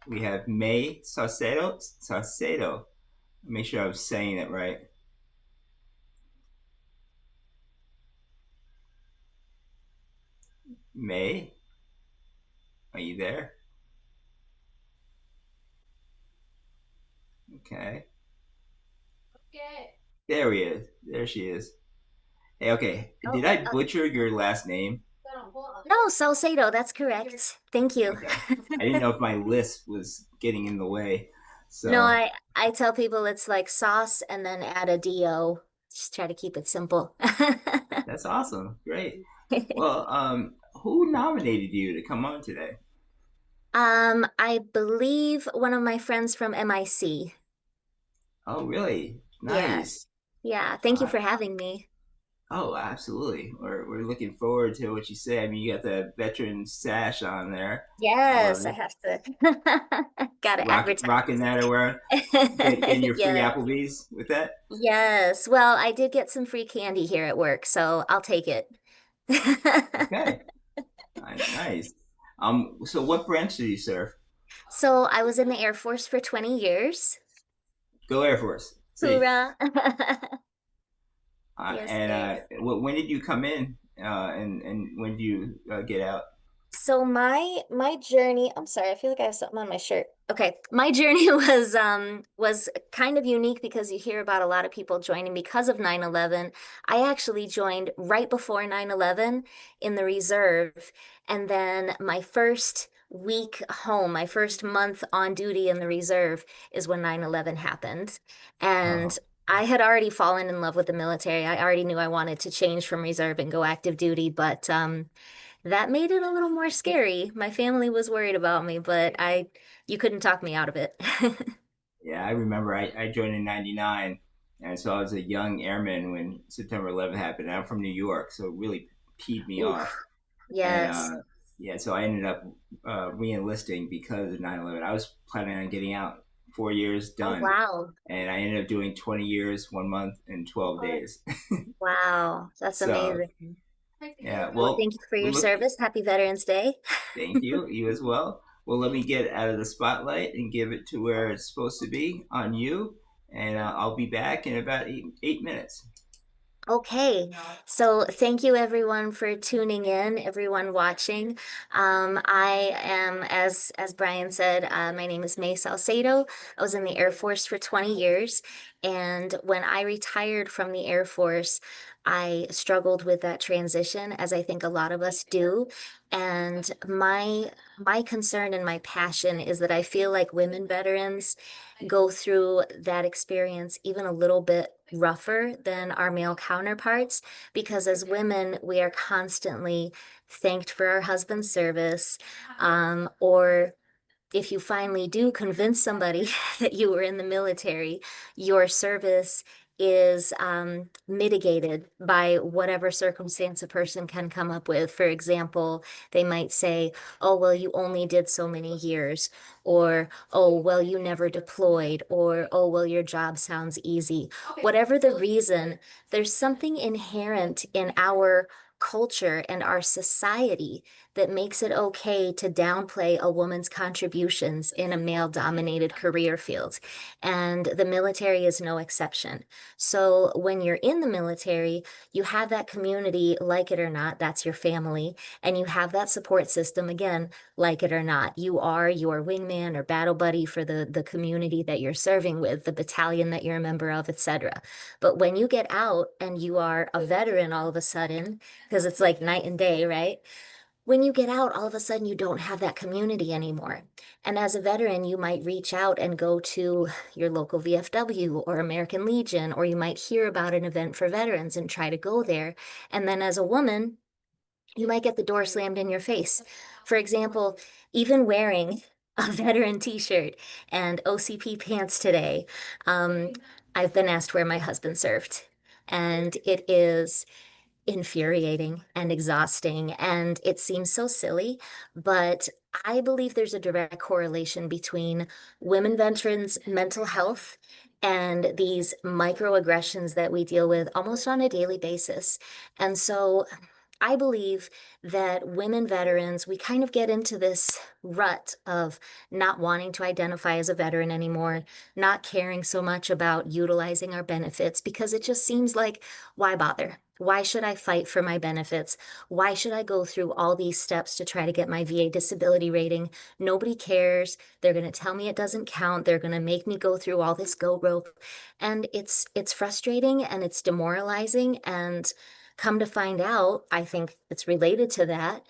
We have Mae Saucedo. Saucedo. Make sure I'm saying it right. May, are you there? Okay. There he is. There she is. Hey, okay. Oh, Did I butcher your last name? no, Salcedo, that's correct. Thank you. Okay. I didn't know if my lisp was getting in the way. No, So I tell people it's like sauce and then add a do. Just try to keep it simple. that's awesome. Great. Well, who nominated you to come on today? I believe one of my friends from MIC. Oh, really? Yes. Nice. Yeah, thank you Uh, for having me. oh, absolutely. We're looking forward to what you say. I mean, you got the veteran sash on there. I love Yes, I it. have to. Gotta Rocking advertise. that around. Getting your free Yes. Applebee's with that. Yes. Well, I did get some free candy here at work, so I'll take it. Okay. Nice. So what branch do you serve? So I was in the Air Force for 20 years. Go Air Force. See. Hoorah. Uh, Yes, and yes. when did you come in? And when do you get out? So my journey, I'm sorry, I feel like I have something on my shirt. Okay. My journey was kind of unique because you hear about a lot of people joining because of 9/11. I actually joined right before 9/11 in the reserve, and then my first week home, my first month on duty in the reserve is when 9/11 happened. And Oh, I had already fallen in love with the military. I already knew I wanted to change from reserve and go active duty, but that made it a little more scary. My family was worried about me, but you couldn't talk me out of it. yeah, I remember I joined in '99, and so I was a young airman when September 11th happened. I'm from New York, so it really peed me off. Oof. And Yes. yeah, so I ended up re-enlisting because of 9/11. I was planning on getting out 4 years Oh, done, wow. and I ended up doing 20 years, 1 month, and 12 days. Wow. That's So amazing. yeah, Well, well, thank you for your look, service. Happy Veterans Day. thank you, you as well. Well, let me get out of the spotlight and give it to where it's supposed to be on you, and I'll be back in about 8 minutes. Okay, so thank you everyone for tuning in, everyone watching. I am, as Brian said, my name is Mae Saucedo. I was in the Air Force for 20 years, and when I retired from the Air Force, I struggled with that transition, as I think a lot of us do. And my concern and my passion is that I feel like women veterans go through that experience even a little bit rougher than our male counterparts because as women, we are constantly thanked for our husband's service, or if you finally do convince somebody that you were in the military, your service is mitigated by whatever circumstance a person can come up with. For example, they might say, oh, well, you only did so many years, or, oh, well, you never deployed, or, oh, well, your job sounds easy. Whatever the reason, there's something inherent in our culture and our society that makes it okay to downplay a woman's contributions in a male dominated career field. And the military is no exception. So when you're in the military, you have that community, like it or not, that's your family. And you have that support system, again, like it or not. You are your wingman or battle buddy for the community that you're serving with, the battalion that you're a member of, etc. But when you get out and you are a veteran all of a sudden, because it's like night and day, right? When you get out, all of a sudden you don't have that community anymore. And as a veteran, you might reach out and go to your local VFW or American Legion, or you might hear about an event for veterans and try to go there. And then as a woman, you might get the door slammed in your face. For example, even wearing a veteran t-shirt and OCP pants today, um, I've been asked where my husband served. And it is infuriating and exhausting. And it seems so silly, but I believe there's a direct correlation between women veterans' mental health and these microaggressions that we deal with almost on a daily basis. And so I believe that women veterans, we kind of get into this rut of not wanting to identify as a veteran anymore, not caring so much about utilizing our benefits because it just seems like, why bother? Why should I fight for my benefits? Why should I go through all these steps to try to get my VA disability rating? Nobody cares. They're going to tell me it doesn't count. They're going to make me go through all this go rope. And it's frustrating and it's demoralizing. And come to find out, I think it's related to that.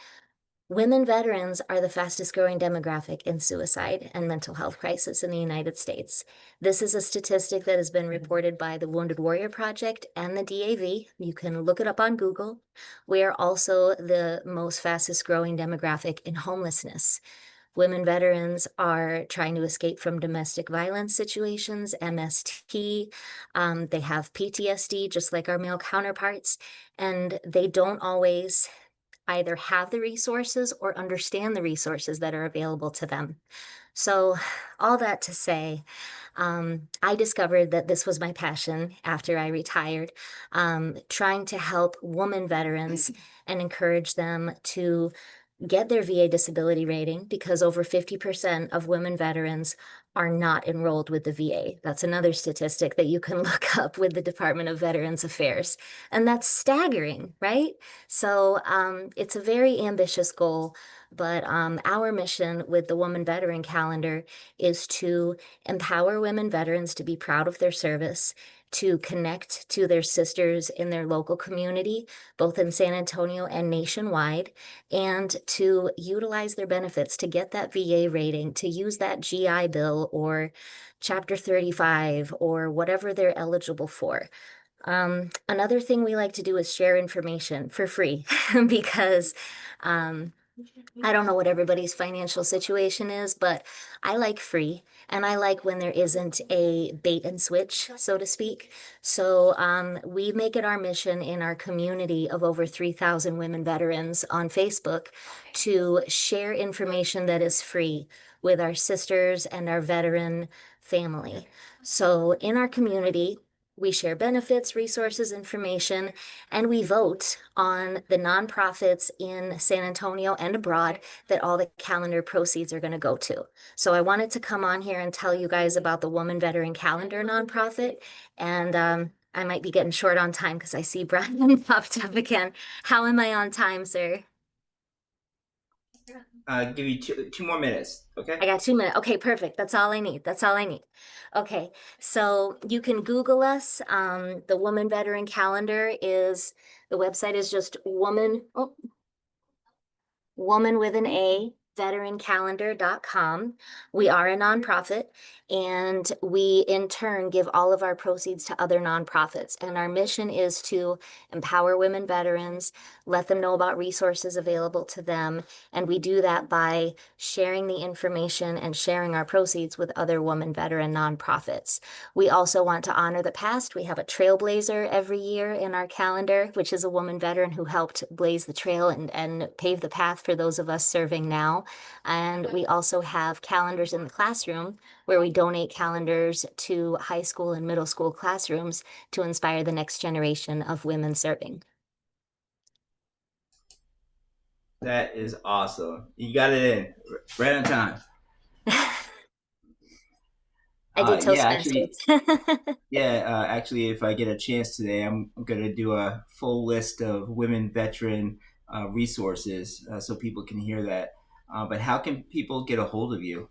Women veterans are the fastest growing demographic in suicide and mental health crisis in the United States. This is a statistic that has been reported by the Wounded Warrior Project and the DAV. You can look it up on Google. We are also the most fastest growing demographic in homelessness. Women veterans are trying to escape from domestic violence situations, MST. They have PTSD, just like our male counterparts, and they don't always either have the resources or understand the resources that are available to them. So, all that to say, I discovered that this was my passion after I retired, trying to help women veterans and encourage them to get their VA disability rating because over 50% of women veterans are not enrolled with the VA. That's another statistic that you can look up with the Department of Veterans Affairs. And that's staggering, right? So it's a very ambitious goal. But our mission with the Woman Veteran Calendar is to empower women veterans to be proud of their service, to connect to their sisters in their local community, both in San Antonio and nationwide, and to utilize their benefits to get that VA rating, to use that GI Bill or Chapter 35 or whatever they're eligible for. Another thing we like to do is share information for free because um, I don't know what everybody's financial situation is, but I like free and I like when there isn't a bait and switch, so to speak. So we make it our mission in our community of over 3,000 women veterans on Facebook to share information that is free with our sisters and our veteran family. So in our community, we share benefits, resources, information, and we vote on the nonprofits in San Antonio and abroad that all the calendar proceeds are going to go to. So I wanted to come on here and tell you guys about the Woman Veteran Calendar nonprofit. And I might be getting short on time because I see Brian popped up again. How am I on time, sir? Give you two more minutes, okay? I got 2 minutes. Okay, perfect. That's all I need. That's all I need. Okay, so you can Google us. The Woman Veteran Calendar is the website is just woman with an A, veterancalendar.com. We are a nonprofit and we in turn give all of our proceeds to other nonprofits. And our mission is to empower women veterans, let them know about resources available to them. And we do that by sharing the information and sharing our proceeds with other women veteran nonprofits. We also want to honor the past. We have a trailblazer every year in our calendar, which is a woman veteran who helped blaze the trail and pave the path for those of us serving now. And we also have calendars in the classroom where we donate calendars to high school and middle school classrooms to inspire the next generation of women serving. That is awesome. You got it in right on time. I do Yeah, actually, Toastmasters. yeah, actually, if I get a chance today, I'm gonna do a full list of women veteran resources so people can hear that. But how can people get a hold of you?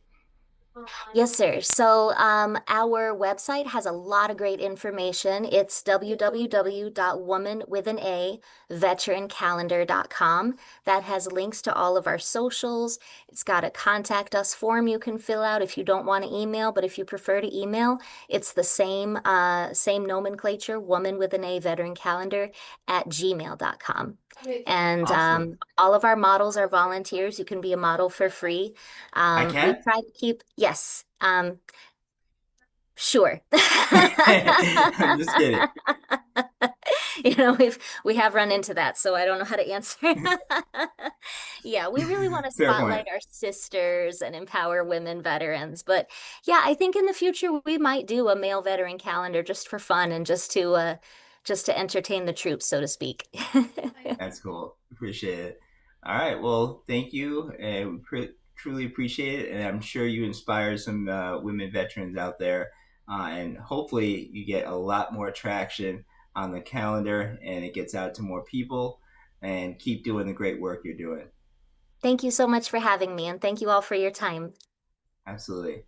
Yes, sir. So our website has a lot of great information. It's www.womanwithana veterancalendar.com. That has links to all of our socials. It's got a contact us form you can fill out if you don't want to email, but if you prefer to email, it's the same nomenclature, woman with an A veteran calendar at gmail.com. And Awesome. all of our models are volunteers. You can be a model for free. I We can. try to keep, yes, sure. I'm just kidding. We have run into that, so I don't know how to answer. Yeah, we really want to Fair point. spotlight our sisters and empower women veterans. But yeah, I think in the future we might do a male veteran calendar just for fun and just to just to entertain the troops, so to speak. That's cool. Appreciate it. All right. Well, thank you, and truly appreciate it. And I'm sure you inspire some women veterans out there, and hopefully you get a lot more traction on the calendar, and it gets out to more people. And keep doing the great work you're doing. Thank you so much for having me, and thank you all for your time. Absolutely.